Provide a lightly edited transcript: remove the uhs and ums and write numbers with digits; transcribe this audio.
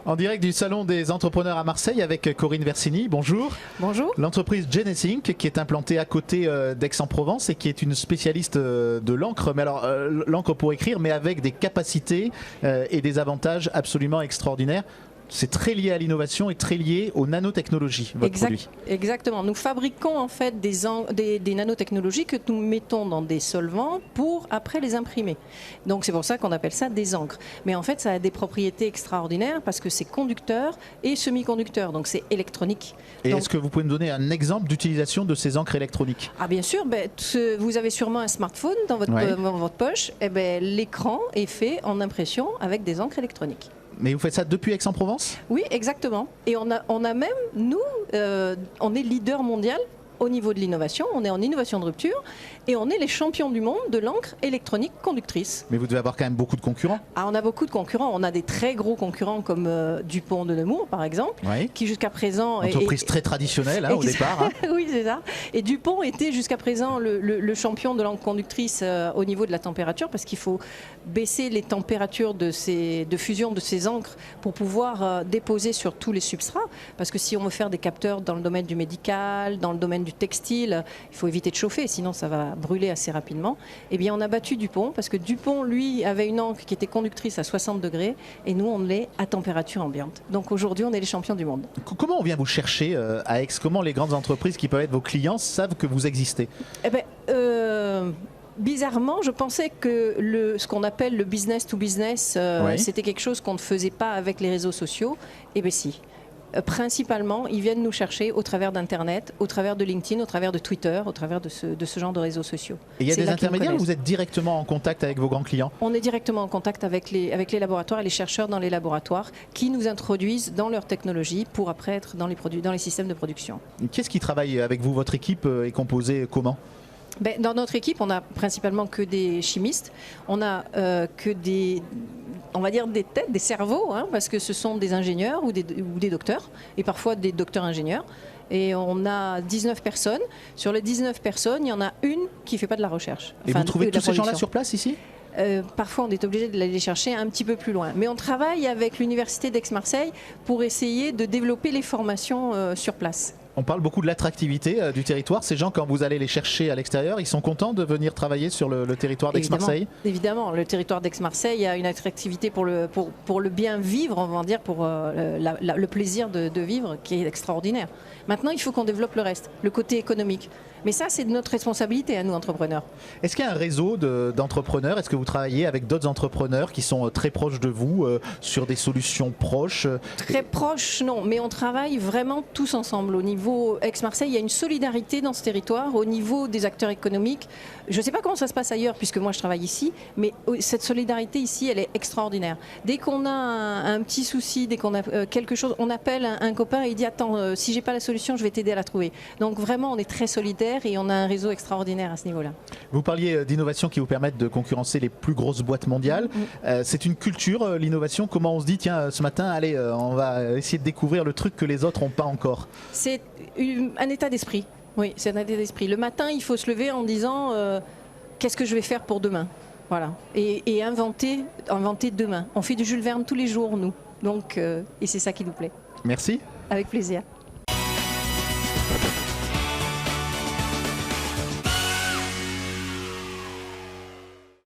En direct du Salon des entrepreneurs à Marseille avec Corinne Versini. Bonjour. Bonjour. L'entreprise Genesync qui est implantée à côté d'Aix-en-Provence et qui est une spécialiste de l'encre. Mais alors l'encre pour écrire, mais avec des capacités et des avantages absolument extraordinaires. C'est très lié à l'innovation et très lié aux nanotechnologies, votre produit. Exactement. Nous fabriquons en fait des nanotechnologies que nous mettons dans des solvants pour après les imprimer. Donc c'est pour ça qu'on appelle ça des encres. Mais en fait, ça a des propriétés extraordinaires parce que c'est conducteur et semi-conducteur, donc c'est électronique. Et est-ce que vous pouvez me donner un exemple d'utilisation de ces encres électroniques? Ah bien sûr, vous avez sûrement un smartphone dans votre poche. Et l'écran est fait en impression avec des encres électroniques. Mais vous faites ça depuis Aix-en-Provence? Oui, exactement. Et on a même, nous, on est leader mondial au niveau de l'innovation. On est en innovation de rupture et on est les champions du monde de l'encre électronique conductrice. Mais vous devez avoir quand même beaucoup de concurrents. Ah, on a beaucoup de concurrents. On a des très gros concurrents comme Dupont de Nemours, par exemple, qui jusqu'à présent... Entreprise très traditionnelle au départ. Oui, c'est ça. Et Dupont était jusqu'à présent le champion de l'encre conductrice au niveau de la température parce qu'il faut baisser les températures de fusion de ces encres pour pouvoir déposer sur tous les substrats. Parce que si on veut faire des capteurs dans le domaine du médical, dans le domaine du textile, il faut éviter de chauffer, sinon ça va brûler assez rapidement. Eh bien, on a battu Dupont parce que Dupont, lui, avait une encre qui était conductrice à 60 degrés et nous, on l'est à température ambiante. Donc aujourd'hui, on est les champions du monde. Comment on vient vous chercher à Aix? Comment les grandes entreprises qui peuvent être vos clients savent que vous existez? Bizarrement, je pensais que ce qu'on appelle le business to business, c'était quelque chose qu'on ne faisait pas avec les réseaux sociaux. Eh bien si. Principalement, ils viennent nous chercher au travers d'Internet, au travers de LinkedIn, au travers de Twitter, au travers de ce genre de réseaux sociaux. Et il y a des intermédiaires ou vous êtes directement en contact avec vos grands clients? On est directement en contact avec les laboratoires et les chercheurs dans les laboratoires qui nous introduisent dans leur technologie pour après être dans les systèmes de production. Qu'est-ce qui travaille avec vous? Votre équipe est composée comment? Dans notre équipe, on a principalement que des chimistes, on a que on va dire des têtes, des cerveaux, parce que ce sont des ingénieurs ou des docteurs, et parfois des docteurs ingénieurs. Et on a 19 personnes. Sur les 19 personnes, il y en a une qui ne fait pas de la recherche. Et vous trouvez tous ces gens-là sur place ici? Parfois, on est obligé de les chercher un petit peu plus loin. Mais on travaille avec l'Université d'Aix-Marseille pour essayer de développer les formations sur place. On parle beaucoup de l'attractivité du territoire. Ces gens, quand vous allez les chercher à l'extérieur, ils sont contents de venir travailler sur le territoire d'Aix-Marseille? Évidemment, le territoire d'Aix-Marseille a une attractivité pour le bien vivre, on va dire, pour le plaisir de vivre qui est extraordinaire. Maintenant, il faut qu'on développe le reste, le côté économique. Mais ça, c'est de notre responsabilité à nous, entrepreneurs. Est-ce qu'il y a un réseau d'entrepreneurs? Est-ce que vous travaillez avec d'autres entrepreneurs qui sont très proches de vous, sur des solutions proches? Très proches, non. Mais on travaille vraiment tous ensemble. Au niveau Aix-Marseille, il y a une solidarité dans ce territoire. Au niveau des acteurs économiques, je ne sais pas comment ça se passe ailleurs, puisque moi, je travaille ici. Mais cette solidarité ici, elle est extraordinaire. Dès qu'on a un petit souci, dès qu'on a quelque chose, on appelle un copain et il dit « Attends, si je n'ai pas la solution, je vais t'aider à la trouver ». Donc vraiment, on est très solidaires. Et on a un réseau extraordinaire à ce niveau-là. Vous parliez d'innovation qui vous permettent de concurrencer les plus grosses boîtes mondiales. C'est une culture, l'innovation. Comment on se dit, tiens, ce matin, allez, on va essayer de découvrir le truc que les autres n'ont pas encore? C'est un état d'esprit. Oui, c'est un état d'esprit. Le matin, il faut se lever en disant qu'est-ce que je vais faire pour demain? Voilà. Et inventer demain. On fait du Jules Verne tous les jours, nous. Donc, et c'est ça qui nous plaît. Merci. Avec plaisir.